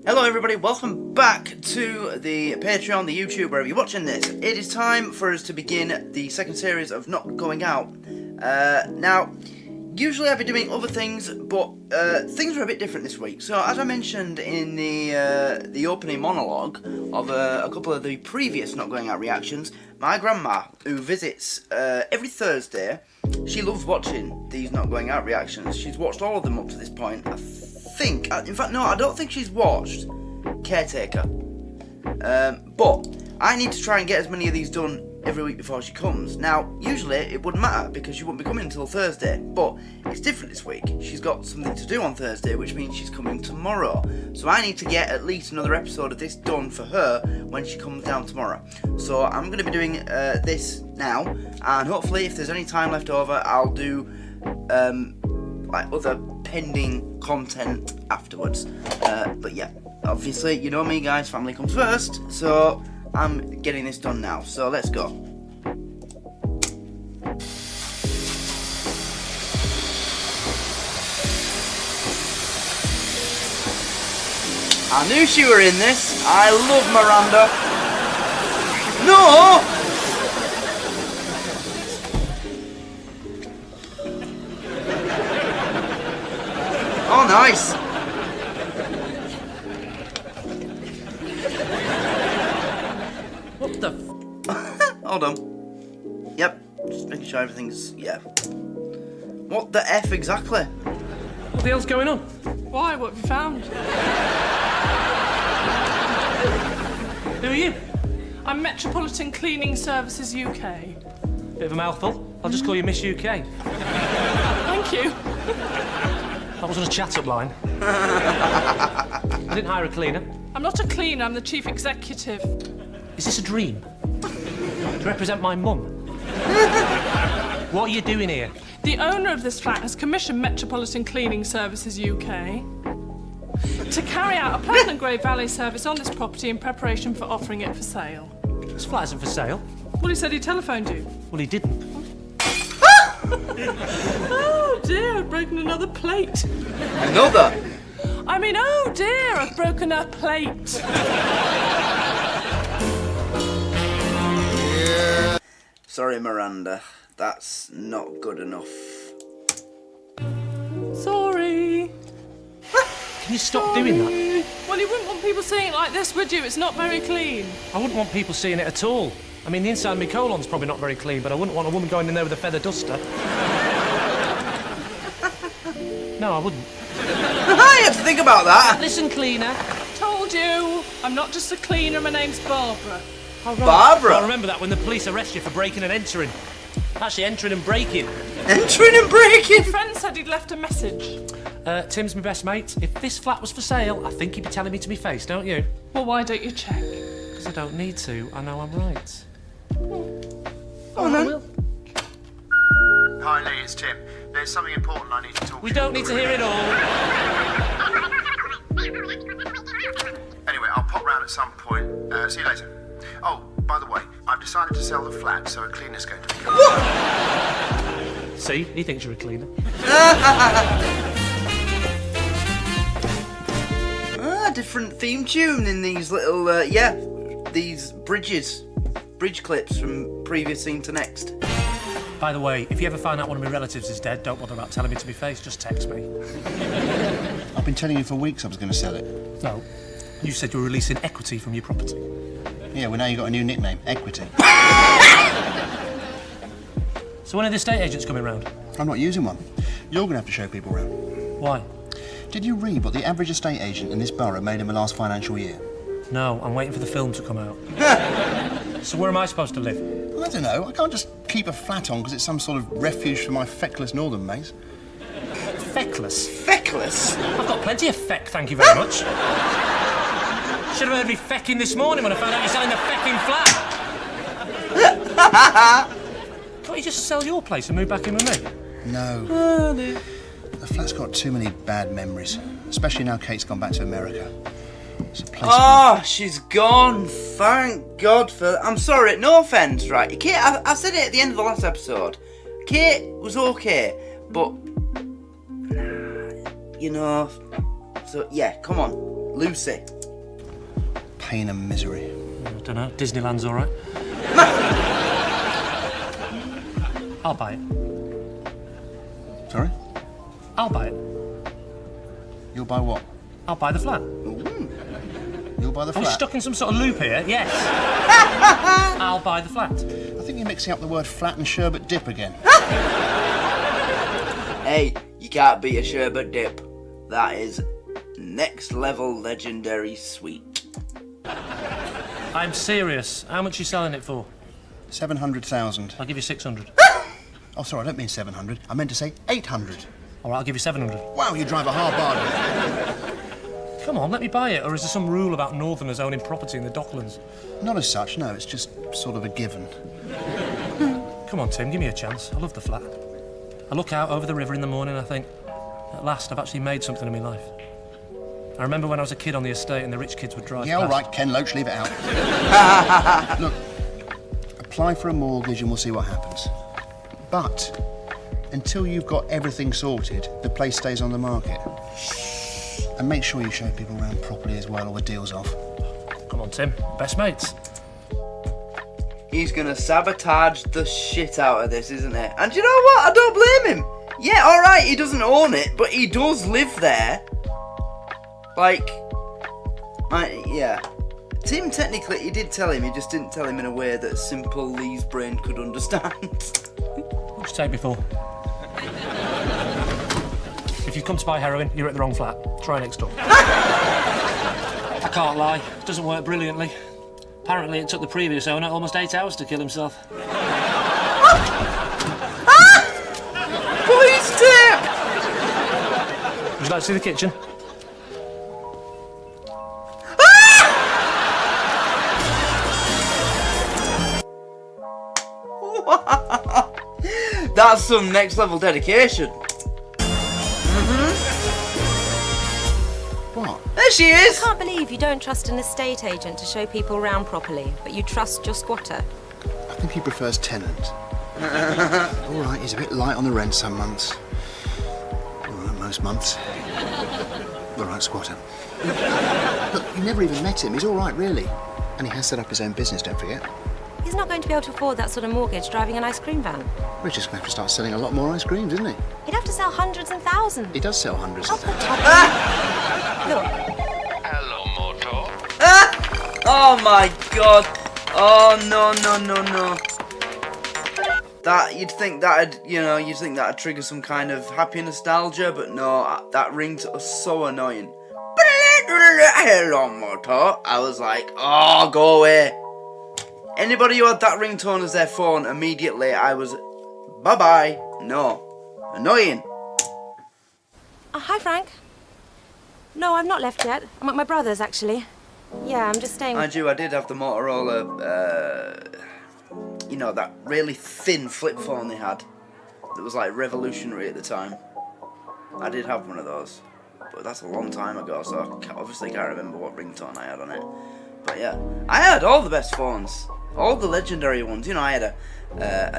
Hello everybody, welcome back to the Patreon, the YouTube, wherever you're watching this. It is time for us to begin the second series of Not Going Out. Now, usually I've been doing other things, but things are a bit different this week. So, as I mentioned in the opening monologue of a couple of the previous Not Going Out reactions, my grandma, who visits every Thursday, she loves watching these Not Going Out reactions. She's watched all of them up to this point. In fact, no, I don't think she's watched Caretaker. But I need to try and get as many of these done every week before she comes. Now, usually it wouldn't matter because she wouldn't be coming until Thursday, but it's different this week. She's got something to do on Thursday, which means she's coming tomorrow. So I need to get at least another episode of this done for her when she comes down tomorrow. So I'm going to be doing this now, and hopefully if there's any time left over, I'll do like other pending content afterwards. But yeah, obviously, you know me guys, family comes first, so I'm getting this done now, so let's go. I knew she were in this. I love Miranda. No! Oh, nice. What the Hold on. Yep, just making sure everything's, yeah. What the F exactly? What the hell's going on? Why? What have you found? Who are you? I'm Metropolitan Cleaning Services UK. Bit of a mouthful. I'll just call you Miss UK. Thank you. That wasn't a chat-up line. I didn't hire a cleaner. I'm not a cleaner, I'm the chief executive. Is this a dream? To represent my mum? What are you doing here? The owner of this flat has commissioned Metropolitan Cleaning Services UK to carry out a platinum grade valet service on this property in preparation for offering it for sale. This flat isn't for sale. Well, he said he telephoned you. Well, he didn't. Oh dear, I've broken another plate. Another? I mean, oh dear, I've broken a plate. Sorry, Miranda. That's not good enough. Sorry. Can you stop doing that? Well, you wouldn't want people seeing it like this, would you? It's not very clean. I wouldn't want people seeing it at all. I mean, the inside of my colon's probably not very clean, but I wouldn't want a woman going in there with a feather duster. No, I wouldn't. I have to think about that. Listen, cleaner. Told you. I'm not just a cleaner, my name's Barbara. Oh, right. Barbara? I'll remember that when the police arrest you for breaking and entering. Actually, entering and breaking. Entering and breaking? My friend said he'd left a message. Tim's my best mate. If this flat was for sale, I think he'd be telling me to my face, don't you? Well, why don't you check? Because I don't need to. I know I'm right. Oh, no. Hi Lee, it's Tim. There's something important I need to talk to you. We don't need to hear it all. Anyway, I'll pop round at some point. See you later. Oh, by the way, I've decided to sell the flat, so a cleaner's going to be coming. See, he thinks you're a cleaner. Different theme tune in these little, these bridge clips from previous scene to next. By the way, if you ever find out one of my relatives is dead, don't bother about telling me to my face, just text me. I've been telling you for weeks I was going to sell it. No, you said you were releasing equity from your property. Yeah, well now you got a new nickname, Equity. So when are the estate agents coming round? I'm not using one. You're going to have to show people around. Why? Did you read what the average estate agent in this borough made in the last financial year? No, I'm waiting for the film to come out. So where am I supposed to live? Well, I don't know. I can't just keep a flat on because it's some sort of refuge for my feckless northern mates. Feckless? Feckless? I've got plenty of feck, thank you very much. Should have heard me fecking this morning when I found out you're selling the fecking flat. Can't you just sell your place and move back in with me? No. Oh, dear. The flat's got too many bad memories, especially now Kate's gone back to America. It's a place. Oh, she's gone. Thank God for that. I'm sorry, no offence, right? Kate, I said it at the end of the last episode. Kate was okay, but you know. So yeah, come on. Lucy. Pain and misery. I don't know. Disneyland's all right. I'll buy it. Sorry? I'll buy it. You'll buy what? I'll buy the flat. You'll buy the Are we flat? stuck in some sort of loop here? Yes. I'll buy the flat. I think you're mixing up the word flat and sherbet dip again. Hey, you can't beat a sherbet dip. That is next level legendary sweet. I'm serious. How much are you selling it for? 700,000. I'll give you 600. Oh, sorry, I don't mean 700. I meant to say 800. All right, I'll give you 700. Wow, you drive a hard bargain. Come on, let me buy it. Or is there some rule about Northerners owning property in the Docklands? Not as such, no. It's just sort of a given. Come on, Tim, give me a chance. I love the flat. I look out over the river in the morning and I think, at last, I've actually made something of my life. I remember when I was a kid on the estate and the rich kids would drive Yeah, past. all right, Ken Loach, leave it out. Look, apply for a mortgage and we'll see what happens. But until you've got everything sorted, the place stays on the market. And make sure you show people around properly as well, or the deal's off. Come on, Tim. Best mates. He's gonna sabotage the shit out of this, isn't it? And you know what? I don't blame him. Yeah, alright, he doesn't own it, but he does live there. Like, yeah. Tim, technically, he did tell him, he just didn't tell him in a way that simple Lee's brain could understand. What'd you take me for? If you've come to buy heroin, you're at the wrong flat. Try next door. I can't lie. It doesn't work brilliantly. Apparently, it took the previous owner almost 8 hours to kill himself. Police tip! Would you like to see the kitchen? That's some next level dedication. What? There she is! I can't believe you don't trust an estate agent to show people around properly, but you trust your squatter. I think he prefers tenant. All right, he's a bit light on the rent some months. All right, most months. All right, squatter. Look, you never even met him. He's all right, really. And he has set up his own business, don't forget. He's not going to be able to afford that sort of mortgage driving an ice cream van. We're just going to have to start selling a lot more ice creams, isn't he? He'd have to sell hundreds and thousands. He does sell hundreds of Off the thousands. top. Look, Hello, Moto. Oh my god. Oh no. That, you'd think that'd trigger some kind of happy nostalgia, but no, that ringtone was so annoying. Hello, Moto. I was like, oh, go away. Anybody who had that ringtone as their phone, immediately I was, bye-bye. No. Annoying. Hi, Frank. No, I've not left yet. I'm at my brother's, actually. Yeah, I'm just staying. I did have the Motorola, that really thin flip phone they had. That was like revolutionary at the time. I did have one of those. But that's a long time ago, so I obviously can't remember what ringtone I had on it. But yeah, I had all the best phones. All the legendary ones. I had a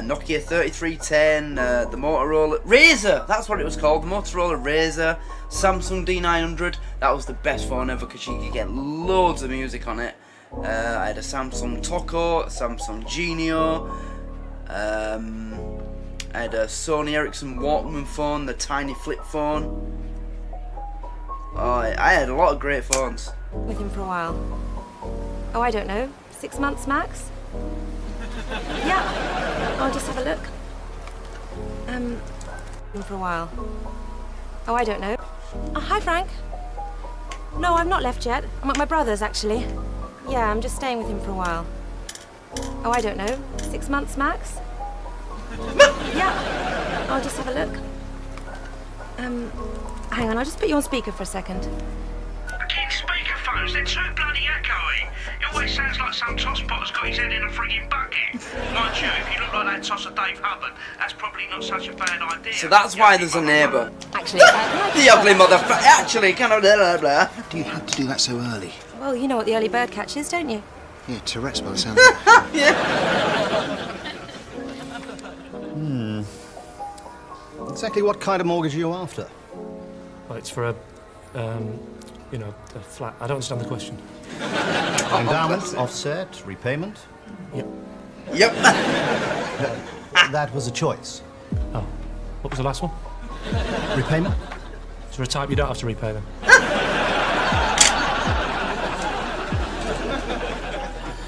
Nokia 3310, the Motorola Razr, that's what it was called, the Motorola Razr, Samsung D900, that was the best phone ever because you could get loads of music on it. I had a Samsung Toco, a Samsung Genio, I had a Sony Ericsson Walkman phone, the tiny flip phone. Oh, I had a lot of great phones. With him for a while. Oh, I don't know. 6 months max? Yeah. I'll just have a look. For a while. Oh, I don't know. Hi, Frank. No, I've not left yet. I'm at my brother's, actually. Yeah, I'm just staying with him for a while. Oh, I don't know. 6 months max? Yeah. I'll just have a look. Hang on, I'll just put you on speaker for a second. Again, speakerphones, they're too bloody echoey. It always sounds like some tosspot's got his head in a frigging bucket. Mind you, if you look like that tosser Dave Hubbard, that's probably not such a bad idea. So that's why there's a neighbour. Actually, The ugly motherfucker. Actually, kind of blah blah blah. Do you have to do that so early? well, you know what the early bird catch is, don't you? Yeah, Tourette's by the sound of it. Yeah. Exactly what kind of mortgage are you after? Well, it's for a You know, the flat. I don't understand the question. Endowment, offset, repayment. Yep. Yep. That was a choice. Oh, what was the last one? Repayment? Is there a type you don't have to repay them?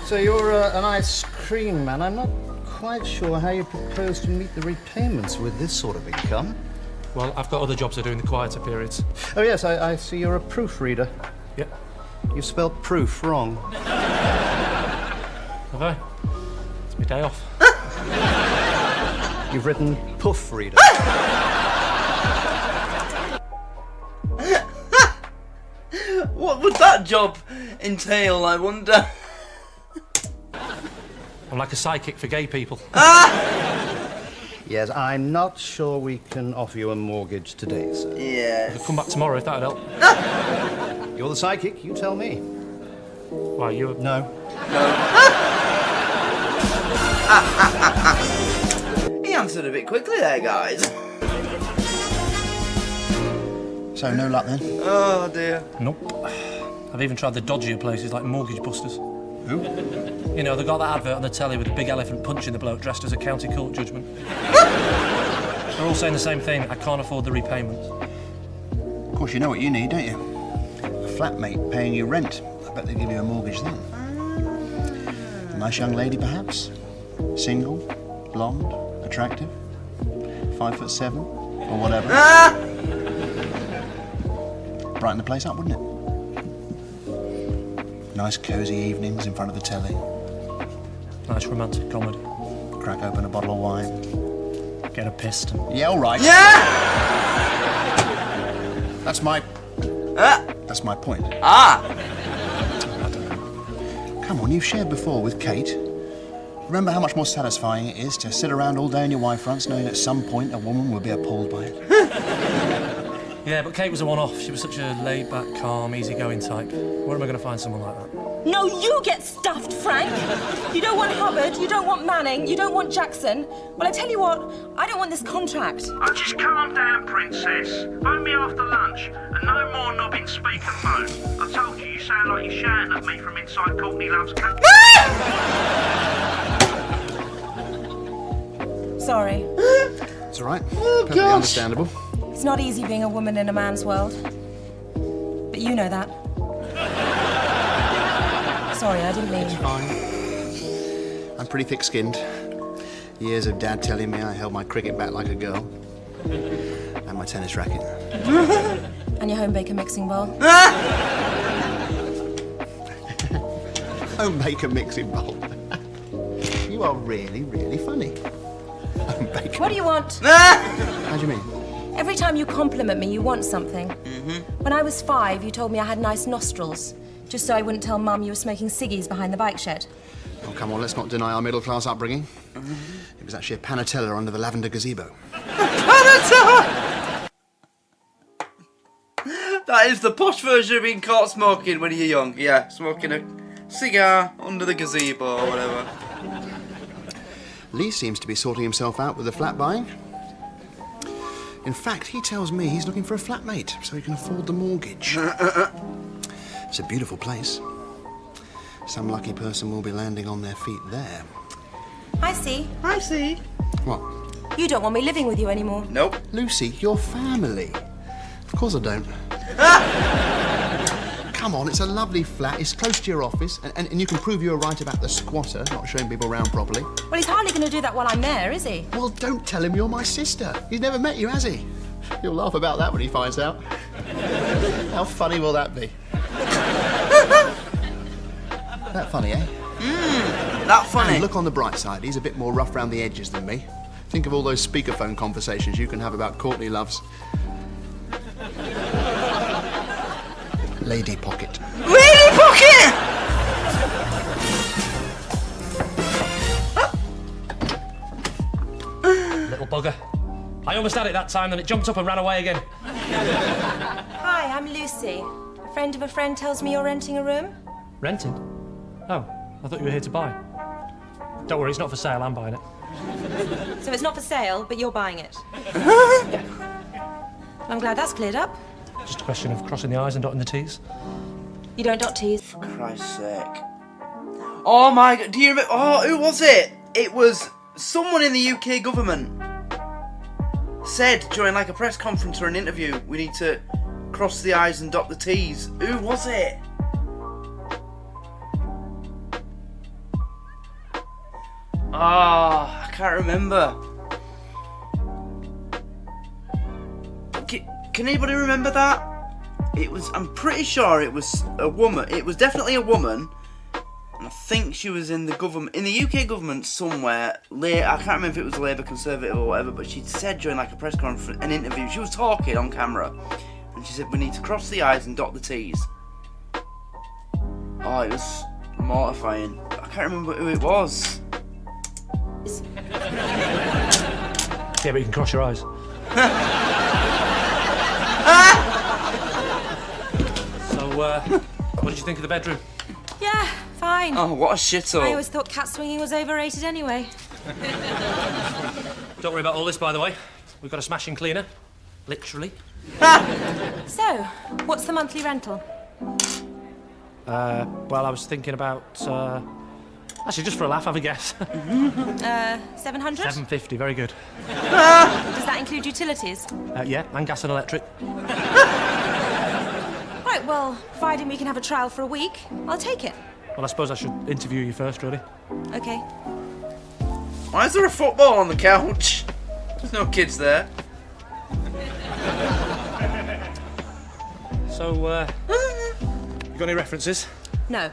So you're an ice cream man. I'm not quite sure how you propose to meet the repayments with this sort of income. Well, I've got other jobs to do in the quieter periods. Oh, yes, I see you're a proofreader. Yep. You've spelled proof wrong. Have I? It's my day off. You've written puff reader. What would that job entail, I wonder? I'm like a sidekick for gay people. Yes, I'm not sure we can offer you a mortgage today, sir. Yes. I'll come back tomorrow if that'd help. You're the psychic, you tell me. Why, you... No. He answered a bit quickly there, guys. So, no luck then? Oh, dear. Nope. I've even tried the dodgier places like Mortgage Busters. Who? You know, they got that advert on the telly with a big elephant punching the bloke dressed as a county court judgment. They're all saying the same thing. I can't afford the repayments. Of course, you know what you need, don't you? A flatmate paying you rent. I bet they give you a mortgage then. A nice young lady, perhaps? Single, blonde, attractive, 5'7", or whatever. Brighten the place up, wouldn't it? Nice cosy evenings in front of the telly. Nice romantic comedy. Crack open a bottle of wine. Get her pissed. Yeah, all right. Yeah! That's my point. Ah! Come on, you've shared before with Kate. Remember how much more satisfying it is to sit around all day on your wife fronts knowing at some point a woman will be appalled by it? Yeah, but Kate was a one-off. She was such a laid-back, calm, easy-going type. Where am I going to find someone like that? No, you get stuffed, Frank. You don't want Hubbard, you don't want Manning, you don't want Jackson. Well, I tell you what, I don't want this contract. Oh, just calm down, Princess. Phone me after lunch, and no more knobbing speakerphone. I told you, you sound like you're shouting at me from inside Courtney Love's car. Sorry. It's all right. Perfectly understandable. It's not easy being a woman in a man's world. But you know that. Sorry, I didn't mean... Fine. I'm pretty thick-skinned. Years of Dad telling me I held my cricket bat like a girl. And my tennis racket. And your home baker mixing bowl. Home baker mixing bowl. You are really, really funny. Home baker. What do you want? How do you mean? Every time you compliment me, you want something. When I was 5, you told me I had nice nostrils, just so I wouldn't tell Mum you were smoking ciggies behind the bike shed. Oh, come on, let's not deny our middle-class upbringing. It was actually a panatella under the lavender gazebo. That is the posh version of being caught smoking when you're young. Yeah, smoking a cigar under the gazebo or whatever. Lee seems to be sorting himself out with the flat buying. In fact, he tells me he's looking for a flatmate so he can afford the mortgage. It's a beautiful place. Some lucky person will be landing on their feet there. I see. I see. What? You don't want me living with you anymore. Nope. Lucy, your family. Of course I don't. Come on, it's a lovely flat. It's close to your office, and you can prove you were right about the squatter not showing people around properly. Well, he's hardly going to do that while I'm there, is he? Well, don't tell him you're my sister. He's never met you, has he? He'll laugh about that when he finds out. How funny will that be? That funny, eh? That funny. And look on the bright side. He's a bit more rough around the edges than me. Think of all those speakerphone conversations you can have about Courtney Love's lady pocket. Lady pocket! Little bugger. I almost had it that time, then it jumped up and ran away again. Hi, I'm Lucy. A friend of a friend tells me you're renting a room. Renting? Oh, I thought you were here to buy. Don't worry, it's not for sale, I'm buying it. So it's not for sale, but you're buying it. I'm glad that's cleared up. Just a question of crossing the I's and dotting the T's. You don't dot T's. For Christ's sake. Oh my god, do you remember? Oh, who was it? It was someone in the UK government. Said during like a press conference or an interview, we need to cross the I's and dot the T's. Who was it? Ah, I can't remember. Can anybody remember that? It was. I'm pretty sure it was a woman. It was definitely a woman, and I think she was in the government, in the UK government somewhere. I can't remember if it was Labour, Conservative, or whatever. But she said during like a press conference, an interview, she was talking on camera, and she said we need to cross the I's and dot the T's. Oh, it was mortifying. I can't remember who it was. Yeah, but you can cross your eyes. So, what did you think of the bedroom? Yeah, fine. Oh, what a shithole. I always thought cat swinging was overrated anyway. Don't worry about all this, by the way. We've got a smashing cleaner. Literally. So, what's the monthly rental? Well, I was thinking about, actually, just for a laugh, have a guess. 700? 750, very good. Does that include utilities? Yeah, and gas and electric. Right, well, providing we can have a trial for a week, I'll take it. Well, I suppose I should interview you first, really. Okay. Why is there a football on the couch? There's no kids there. So, you got any references? No.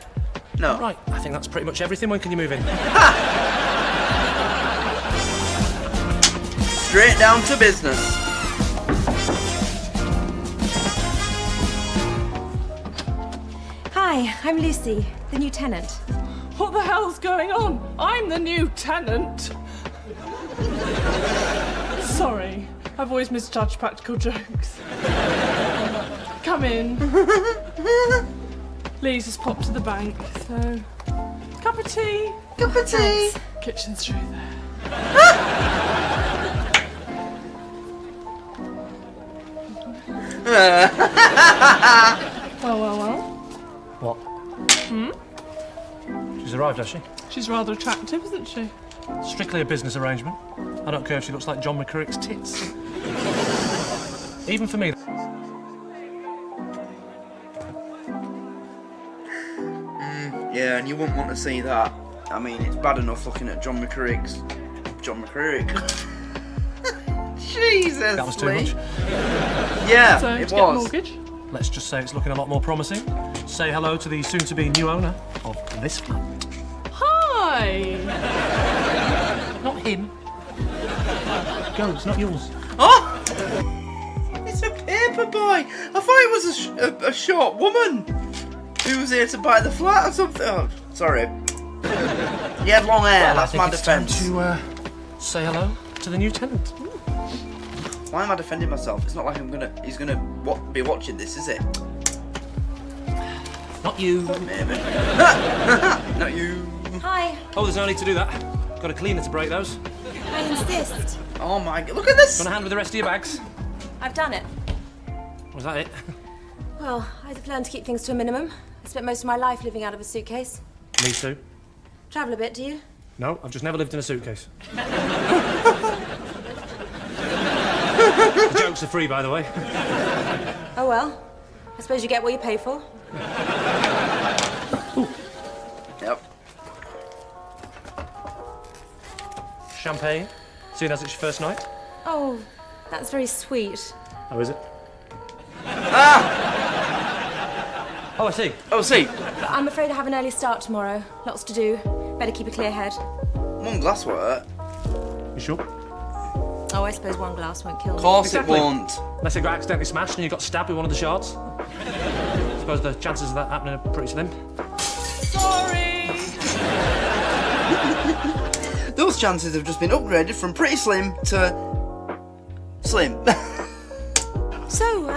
No. Right, I think that's pretty much everything. When can you move in? Straight down to business. Hi, I'm Lucy, the new tenant. What the hell's going on? I'm the new tenant. Sorry, I've always misjudged practical jokes. Come in. Lee's just popped to the bank, so... Cup of tea. Cup of tea. Kitchen's through there. Well. What? She's arrived, has she? She's rather attractive, isn't she? Strictly a business arrangement. I don't care if she looks like John McCurrick's tits. Even for me. Yeah, and you wouldn't want to see that. I mean, it's bad enough looking at John McCurrick. Jesus. That was too much. Yeah, So, it to get a was. mortgage? Let's just say it's looking a lot more promising. Say hello to the soon-to-be new owner of this flat. Hi! Not him. Go, it's not yours. Oh! It's a paper boy. I thought it was a short woman who was here to buy the flat or something. Oh, sorry. He had long hair. That's my defence. Time to say hello to the new tenant. Why am I defending myself? It's not like he's gonna be watching this, is it? Not you. Maybe. Not you. Hi, Oh, there's no need to do that. Got a cleaner to break those. I insist. Oh my god! Look at this. Want a hand with the rest of your bags? I've done it. Was that it? Well, I've learned to keep things to a minimum. I spent most of my life living out of a suitcase. Me too. Travel a bit, do you? No, I've just never lived in a suitcase. The jokes are free, by the way. Oh well. I suppose you get what you pay for. Yep. Champagne, seeing as it's your first night. Oh, that's very sweet. Oh, is it? Ah! Oh, I see. Oh, see. But I'm afraid I have an early start tomorrow. Lots to do. Better keep a clear head. One glass work. You sure? Oh, I suppose one glass won't kill me. Of course Exactly. it won't. Unless it got accidentally smashed and you got stabbed with one of the shards. I suppose the chances of that happening are pretty slim. Sorry! Those chances have just been upgraded from pretty slim to slim. So,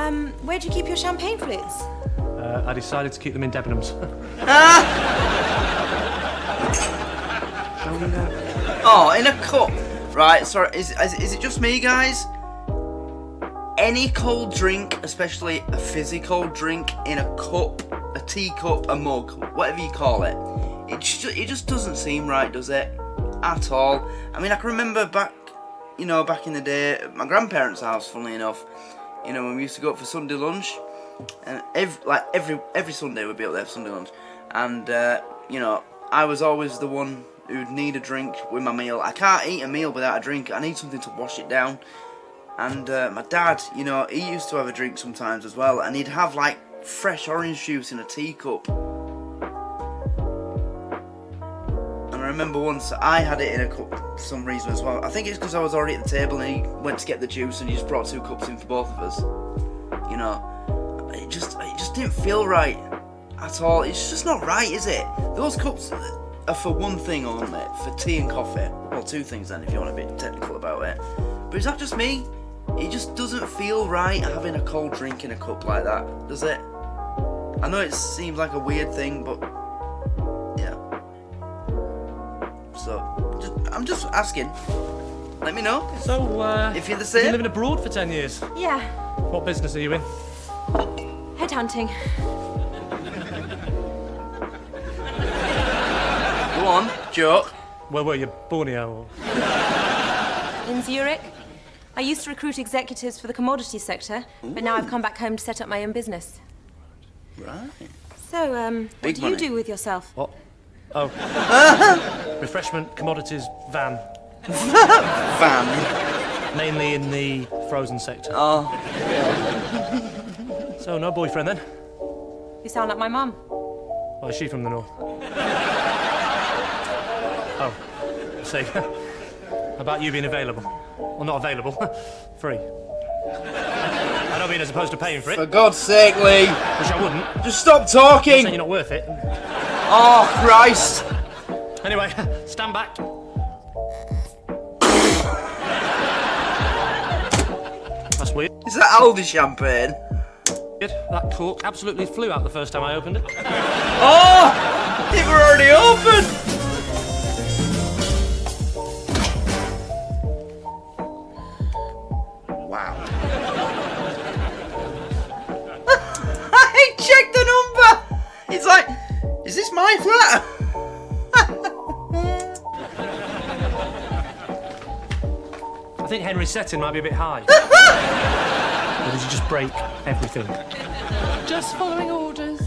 where do you keep your champagne flutes? I decided to keep them in Debenhams. Oh, in a cup. Right, sorry, is it just me, guys? any cold drink, especially a fizzy cold drink, in a cup, a teacup, a mug, whatever you call it, it just doesn't seem right, does it? At all. I mean, I can remember back in the day, at my grandparents' house, funnily enough, when we used to go up for Sunday lunch, and every Sunday we'd be up there for Sunday lunch, and I was always the one who'd need a drink with my meal. I can't eat a meal without a drink. I need something to wash it down. And my dad, he used to have a drink sometimes as well, and he'd have like fresh orange juice in a teacup. And I remember once I had it in a cup for some reason as well. I think it's because I was already at the table and he went to get the juice and he just brought 2 cups in for both of us. It just didn't feel right at all. It's just not right, is it? Those cups are for one thing only, for tea and coffee. Well, 2 things then if you want to be technical about it. But is that just me? It just doesn't feel right having a cold drink in a cup like that, does it? I know it seems like a weird thing, but yeah. So, I'm just asking. Let me know. So, if you're the same. You've been living abroad for 10 years. Yeah. What business are you in? Headhunting. Go on, joke. Where were you? Borneo? In Zurich. I used to recruit executives for the commodity sector, but now I've come back home to set up my own business. Right. So, what do you do with yourself? What? Oh. Refreshment, commodities, van. Van. Mainly in the frozen sector. Oh. So, no boyfriend then? You sound like my mum. Why, is she from the north? Oh, I see. About you being available. Well, not available. Free. I don't mean as opposed to paying for it. For God's sake, Lee. Which I wouldn't. Just stop I'm talking. saying you're not worth it. Oh, Christ. Anyway, stand back. That's weird. Is that Aldi champagne? That cork absolutely flew out the first time I opened it. Oh! It were already open! Wow. I checked the number! It's like, is this my flat? I think Henry's setting might be a bit high. Or did you just break everything? Just following orders.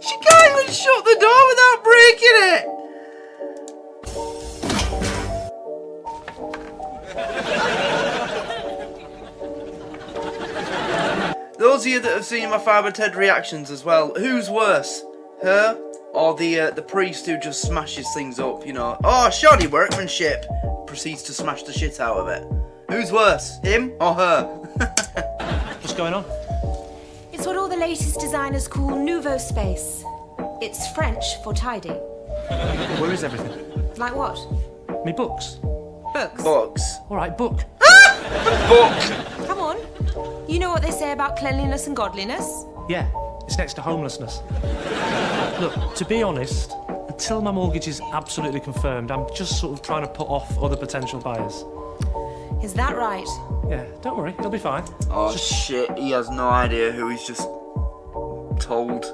She can't even shut the door without breaking it! Those of you that have seen my Father Ted reactions as well, who's worse? Her or the priest who just smashes things up, Oh, shoddy workmanship! Proceeds to smash the shit out of it. Who's worse, him or her? What's going on? It's what all the latest designers call nouveau space. It's French for tidy. Where is everything? Like what? Me books. Books. Books. All right, book. Book! Come on. You know what they say about cleanliness and godliness? Yeah, it's next to homelessness. Look, to be honest, until my mortgage is absolutely confirmed, I'm just sort of trying to put off other potential buyers. Is that right? Yeah, don't worry, it'll be fine. Oh shit, he has no idea who he's just told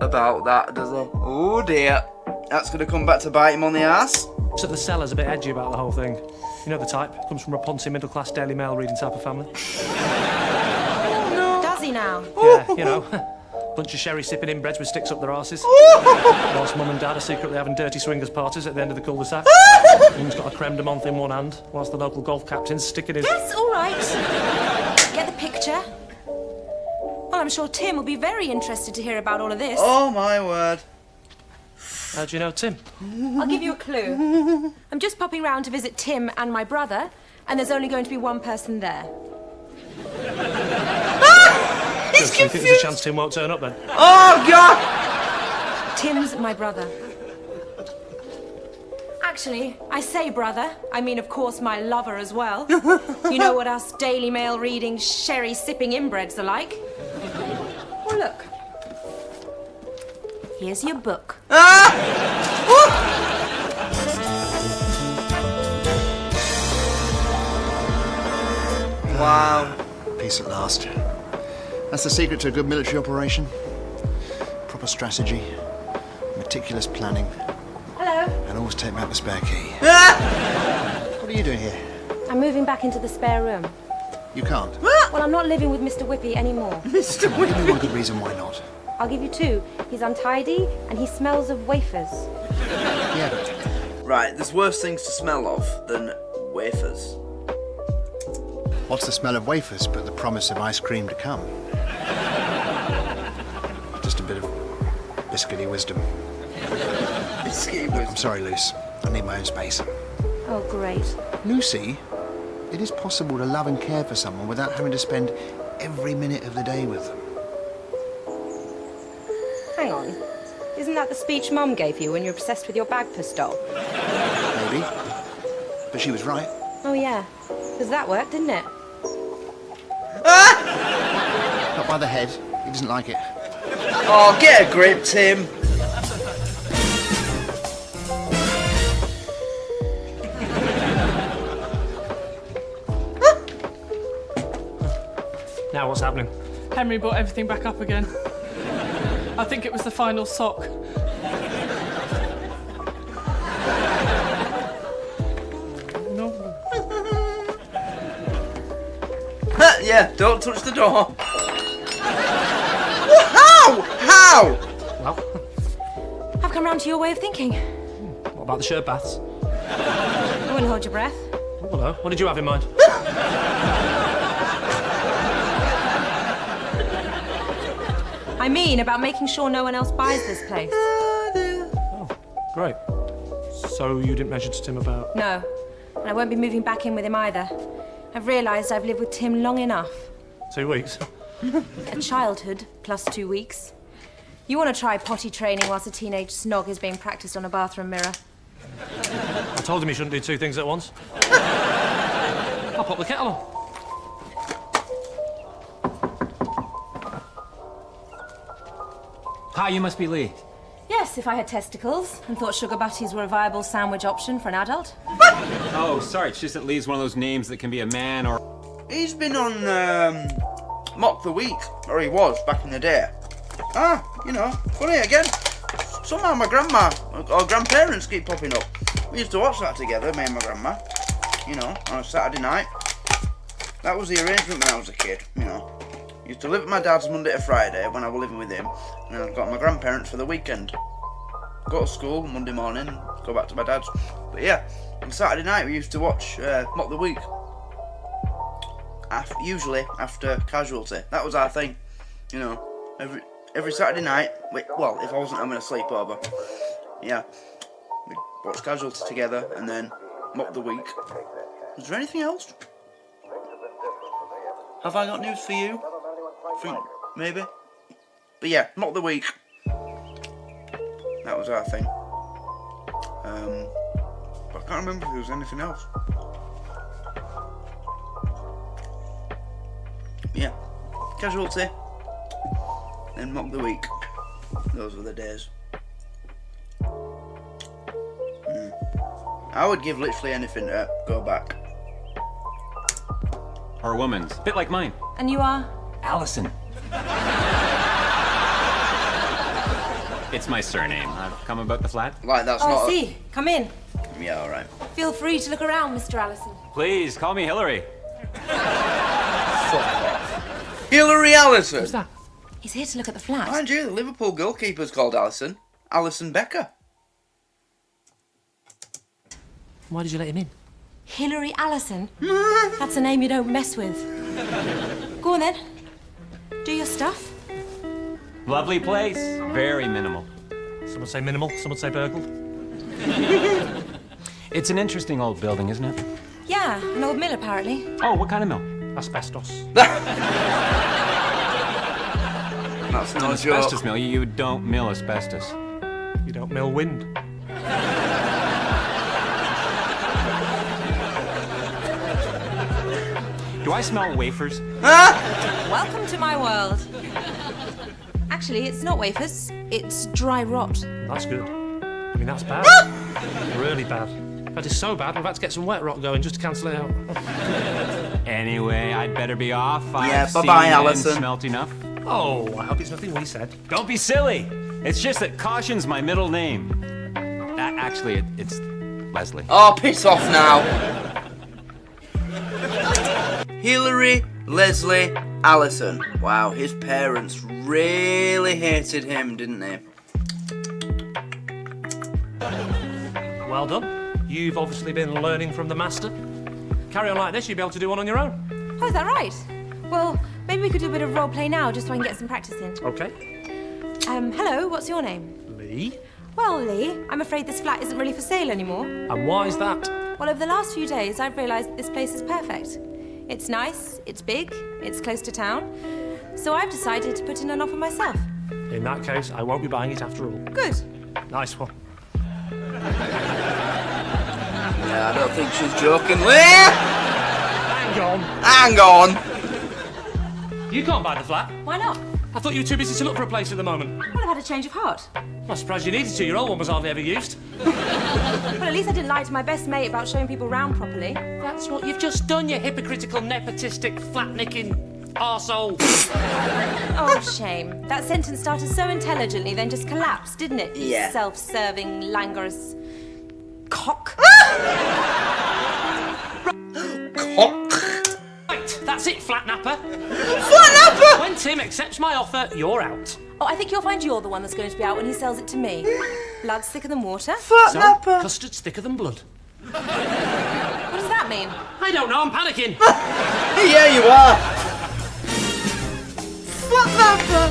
about that, does he? Oh dear. That's gonna come back to bite him on the ass. So the seller's a bit edgy about the whole thing. You know the type, comes from a poncy middle-class Daily Mail reading type of family. Does he now? Yeah, bunch of sherry sipping inbreds with sticks up their arses. Whilst mum and dad are secretly having dirty swingers parties at the end of the cul-de-sac. Mum's got a creme de menthe in one hand, whilst the local golf captain's sticking his... Yes, all right. Get the picture. Well, I'm sure Tim will be very interested to hear about all of this. Oh my word. How do you know Tim? I'll give you a clue. I'm just popping round to visit Tim and my brother, and there's only going to be one person there. He's So you think there's a chance Tim won't turn up then? Oh God! Tim's my brother. Actually, I say brother. I mean, of course, my lover as well. You know what us Daily Mail reading, sherry sipping inbreds are like. Well, look. Here's your book. Ah! Wow. Peace at last. That's the secret to a good military operation. Proper strategy, meticulous planning, Hello. and always take back the spare key. Ah! What are you doing here? I'm moving back into the spare room. You can't. Well, I'm not living with Mr. Whippy anymore. Mr. Give me one good reason why not. I'll give you two. He's untidy and he smells of wafers. Yeah. Right, there's worse things to smell of than wafers. What's the smell of wafers but the promise of ice cream to come? Just a bit of biscuity wisdom. I'm sorry, Luce. I need my own space. Oh, great. Lucy, it is possible to love and care for someone without having to spend every minute of the day with them. Hang on. Isn't that the speech Mum gave you when you were obsessed with your Bagpuss doll? Maybe. But she was right. Oh, yeah. Because that worked, didn't it? Not by the head. He doesn't like it. Oh, get a grip, Tim. Now what's happening? Henry brought everything back up again. I think it was the final sock. Yeah, don't touch the door. How? How? Well, I've come round to your way of thinking. what about the shirt baths? I wouldn't hold your breath. Oh, hello. What did you have in mind? I mean about making sure no one else buys this place. Great. So you didn't mention to Tim about... No. And I won't be moving back in with him either. I've realised I've lived with Tim long enough. 2 weeks? A childhood plus 2 weeks. You want to try potty training whilst a teenage snog is being practised on a bathroom mirror? I told him he shouldn't do 2 things at once. I'll pop the kettle on. Hi, you must be Lee. Yes, if I had testicles and thought sugar butties were a viable sandwich option for an adult. Oh, sorry, it's just that Lee's one of those names that can be a man or... He's been on Mock the Week, or he was back in the day. Ah, you know, funny again. Somehow my grandma or grandparents keep popping up. We used to watch that together, me and my grandma. You know, on a Saturday night. That was the arrangement when I was a kid, you know. Used to live at my dad's Monday to Friday when I was living with him, and then I got my grandparents for the weekend. Go to school Monday morning, go back to my dad's. But yeah, on Saturday night we used to watch Mock the Week. Usually after Casualty. That was our thing, you know. Every Saturday night. Well, if I wasn't having a sleepover, yeah, we'd watch Casualty together and then Mock the Week. Was there anything else? Have I got news for you? I think maybe. But yeah, Mock the Week. That was our thing. But I can't remember if there was anything else. Yeah, Casualty, then Mock the Week. Those were the days. I would give literally anything to go back. or a woman's. Bit like mine. And you are? Allison. It's my surname. I've come about the flat. Like, that's Oh, not. I see. Come in. Yeah, alright. Feel free to look around, Mr. Allison. Please, call me Hillary. Hillary Allison! Who's that? He's here to look at the flat. Mind you, the Liverpool goalkeeper's called Allison. Alison Becker. Why did you let him in? Hillary Allison? That's a name you don't mess with. Go on then. Do your stuff. Lovely place. Very minimal. Some would say minimal, some would say burgled. It's an interesting old building, isn't it? Yeah, an old mill apparently. Oh, what kind of mill? Asbestos. That's An no asbestos joke. mill. You don't mill asbestos. You don't mill wind. Do I smell wafers? Welcome to my world. Actually, it's not wafers. It's dry rot. That's good. I mean, that's bad. Really bad. That is so bad, we've had to get some wet rock going just to cancel it out. Anyway, I'd better be off. Yeah, I've bye-bye, seen Alison. and smelt enough. Oh, I hope it's nothing we said. Don't be silly. It's just that caution's my middle name. Actually, it's Leslie. Oh, piss off now. Hillary, Leslie, Alison. Wow, his parents really hated him, didn't they? Well done. You've obviously been learning from the master. Carry on like this, you'll be able to do one on your own. Oh, is that right? Well, maybe we could do a bit of role play now, just so I can get some practice in. Okay. Hello, what's your name? Lee? Well, Lee, I'm afraid this flat isn't really for sale anymore. And why is that? Well, over the last few days, I've realised that this place is perfect. It's nice, it's big, it's close to town. So I've decided to put in an offer myself. In that case, I won't be buying it after all. Good. Nice one. Yeah, I don't think she's joking. Lee! Hang on. Hang on. You can't buy the flat. Why not? I thought you were too busy to look for a place at the moment. Well, I've had a change of heart. I'm surprised you needed to. Your old one was hardly ever used. Well, at least I didn't lie to my best mate about showing people round properly. That's what you've just done, you hypocritical, nepotistic, flat-nicking arsehole. Oh, shame. That sentence started so intelligently, then just collapsed, didn't it? You Yeah. self-serving, languorous cock. Cock. Right, that's it, flat napper. Flat napper! When Tim accepts my offer, you're out. Oh, I think you'll find you're the one that's going to be out when he sells it to me. Blood's thicker than water. Flat So, napper. custard's thicker than blood. What does that mean? I don't know, I'm panicking. Yeah, you are. Flat napper.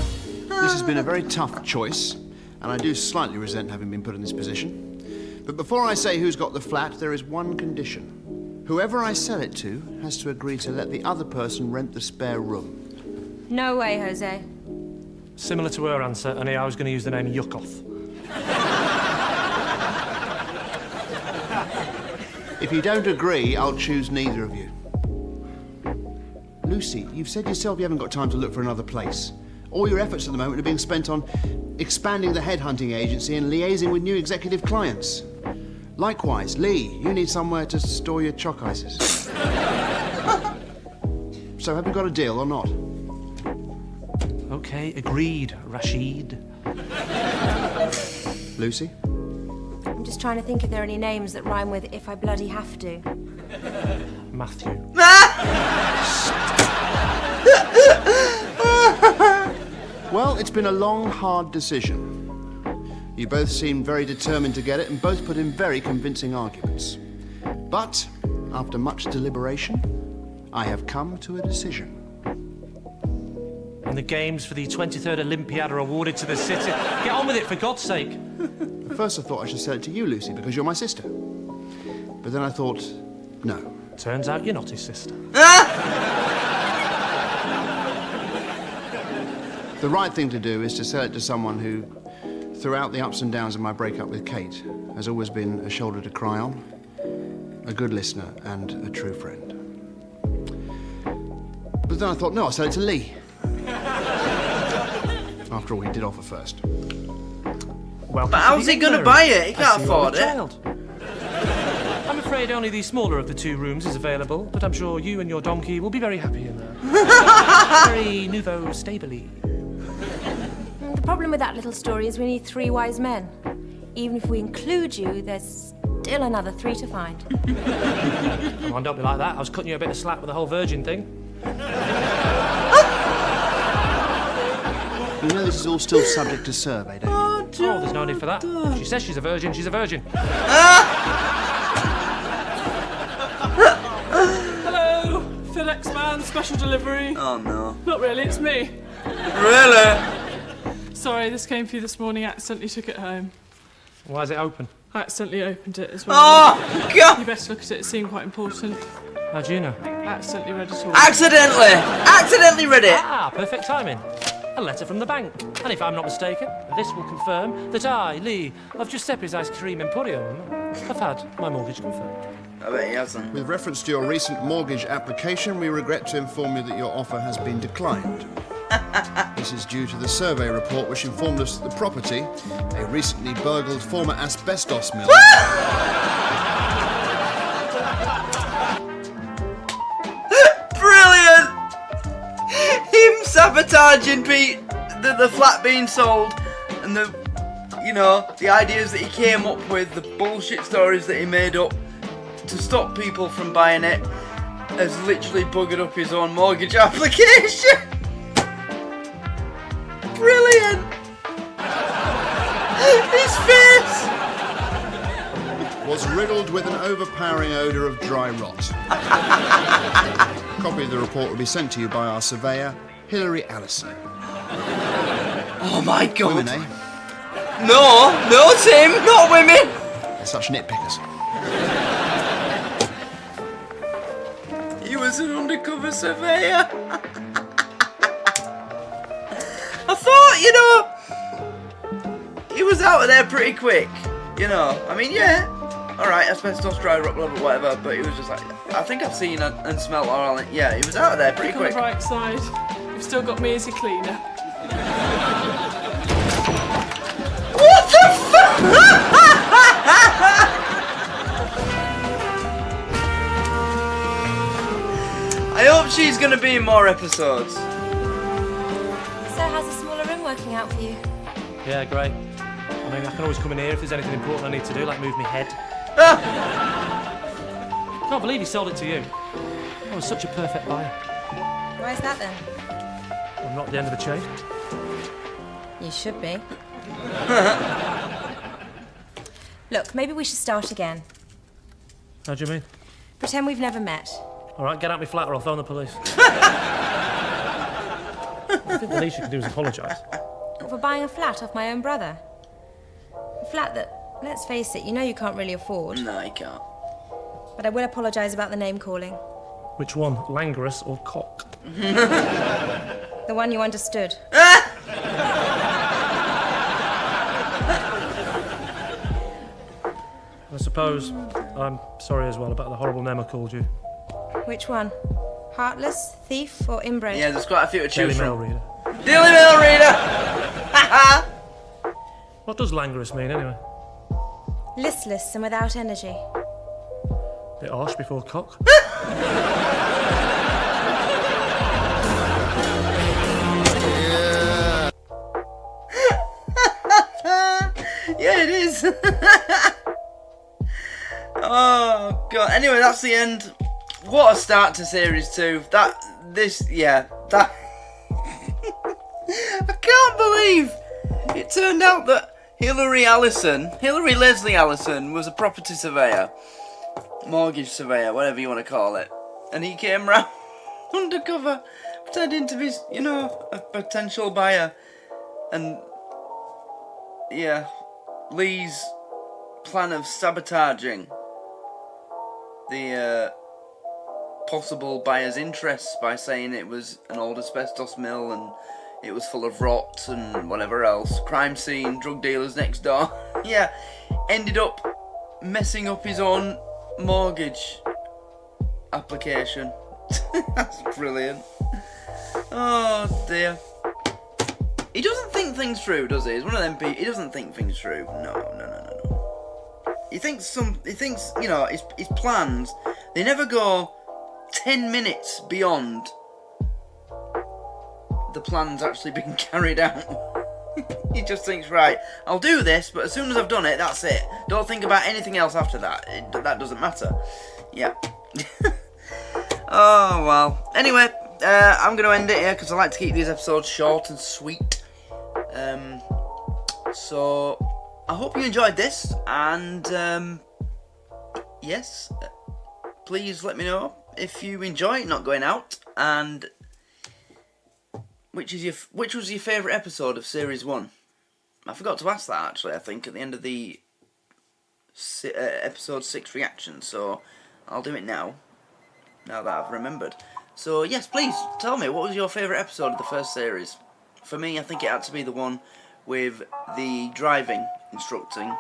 This has been a very tough choice, and I do slightly resent having been put in this position. But before I say who's got the flat, there is one condition. Whoever I sell it to has to agree to let the other person rent the spare room. No way, Jose. Similar to her answer, only I was going to use the name Yuckoff. If you don't agree, I'll choose neither of you. Lucy, you've said yourself you haven't got time to look for another place. All your efforts at the moment are being spent on expanding the headhunting agency and liaising with new executive clients. Likewise, Lee, you need somewhere to store your chalk ices. So have you got a deal or not? Okay, agreed, Rashid. Lucy? I'm just trying to think if there are any names that rhyme with if I bloody have to. Matthew. Well, it's been a long, hard decision. You both seemed very determined to get it and both put in very convincing arguments. But, after much deliberation, I have come to a decision. And the games for the 23rd Olympiad are awarded to the city. Get on with it, for God's sake. At first I thought I should sell it to you, Lucy, because you're my sister. But then I thought, no. Turns out you're not his sister. The right thing to do is to sell it to someone who, throughout the ups and downs of my breakup with Kate, has always been a shoulder to cry on, a good listener, and a true friend. But then I thought, no, I'll sell it to Lee. After all, he did offer first. Well, But how's he going to buy it? He can't afford it. Child. I'm afraid only the smaller of the two rooms is available, but I'm sure you and your donkey will be very happy in there. Very nouveau stably. The problem with that little story is we need 3 wise men. Even if we include you, there's still another 3 to find. Come on, don't be like that. I was cutting you a bit of slack with the whole virgin thing. You know this is all still subject to survey, don't you? Oh, there's no need for that. If she says she's a virgin, she's a virgin. Hello, FedEx man, special delivery. Oh, no. Not really, it's me. Really? Sorry, this came for you this morning, accidentally took it home. Why is it open? I accidentally opened it as well. Oh, God. You better look at it, it seemed quite important. How do you know? Accidentally read it all. Accidentally read it. Ah, perfect timing. A letter from the bank. And if I'm not mistaken, this will confirm that I, Lee, of Giuseppe's Ice Cream Emporium, have had my mortgage confirmed. I bet he hasn't. With reference to your recent mortgage application, we regret to inform you that your offer has been declined. This is due to the survey report which informed us that the property, a recently burgled former asbestos mill... Brilliant! sabotaging the flat being sold, and the ideas that he came up with, the bullshit stories that he made up to stop people from buying it, has literally buggered up his own mortgage application. Brilliant. His face was riddled with an overpowering odour of dry rot. A copy of the report will be sent to you by our surveyor, Hilary Allison. Oh my God. Women, eh? No, Tim, not women. They're such nitpickers. He was an undercover surveyor. I thought, he was out of there pretty quick. I mean, yeah. Alright, asbestos, dry rot, blah, blah, whatever, but he was just like, I think I've seen and smelled oil. Yeah, he was out of there pretty quick. On the right side, you've still got me as your cleaner. What the fuck? I hope she's going to be in more episodes. So how's the smaller room working out for you? Yeah, great. I mean, I can always come in here if there's anything important I need to do, like move my head. Can't believe he sold it to you. I was such a perfect buyer. Why is that then? I'm not at the end of the chain. You should be. Look, maybe we should start again. How do you mean? Pretend we've never met. All right, get out my flat or I'll phone the police. I think the least you can do is apologise. For buying a flat off my own brother. A flat that, let's face it, you can't really afford. No, you can't. But I will apologise about the name calling. Which one, Langrous or Cock? The one you understood. I suppose I'm sorry as well about the horrible name I called you. Which one? Heartless, thief, or inbred? Yeah, there's quite a few to choose Daily Mail from. reader. Daily Mail reader! What does languorous mean, anyway? Listless and without energy. Bit harsh before cock. Yeah, it is. Oh, God. Anyway, that's the end. What a start to Series 2. I can't believe it turned out that Hilary Leslie Allison, was a property surveyor, mortgage surveyor, whatever you want to call it. And he came round undercover, pretending to be, a potential buyer. And, yeah, Lee's plan of sabotaging the possible buyer's interests by saying it was an old asbestos mill and it was full of rot and whatever else, crime scene, drug dealers next door. Yeah, ended up messing up his own mortgage application. That's brilliant. Oh dear. He doesn't think things through, does he? He's one of them people. He doesn't think things through. No. He thinks his plans, they never go 10 minutes beyond the plan's actually been carried out. He just thinks, right, I'll do this, but as soon as I've done it, that's it. Don't think about anything else after that. That doesn't matter. Yeah. Oh, well. Anyway, I'm going to end it here because I like to keep these episodes short and sweet. So I hope you enjoyed this, and yes, please let me know if you enjoy Not Going Out, and which was your favourite episode of Series 1? I forgot to ask that, actually, I think, at the end of the episode 6 reaction, so I'll do it now that I've remembered. So yes, please tell me, what was your favourite episode of the first series? For me, I think it had to be the one with the driving instructing.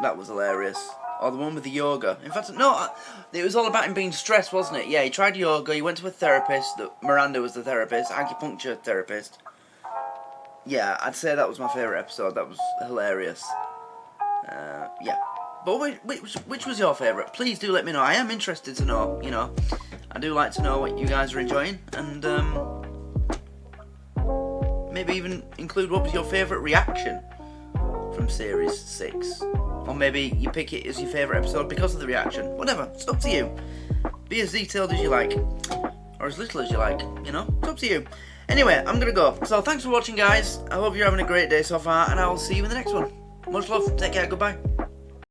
That was hilarious. Or the one with the yoga. In fact, no, it was all about him being stressed, wasn't it? Yeah, he tried yoga, he went to a therapist. Miranda was the therapist, acupuncture therapist. Yeah, I'd say that was my favourite episode. That was hilarious. Yeah. But which was your favourite? Please do let me know. I am interested to know, I do like to know what you guys are enjoying. And, maybe even include what was your favourite reaction from Series 6. Or maybe you pick it as your favourite episode because of the reaction. Whatever, it's up to you. Be as detailed as you like. Or as little as you like, you know? It's up to you. Anyway, I'm gonna go. So thanks for watching, guys. I hope you're having a great day so far, and I will see you in the next one. Much love. Take care. Goodbye.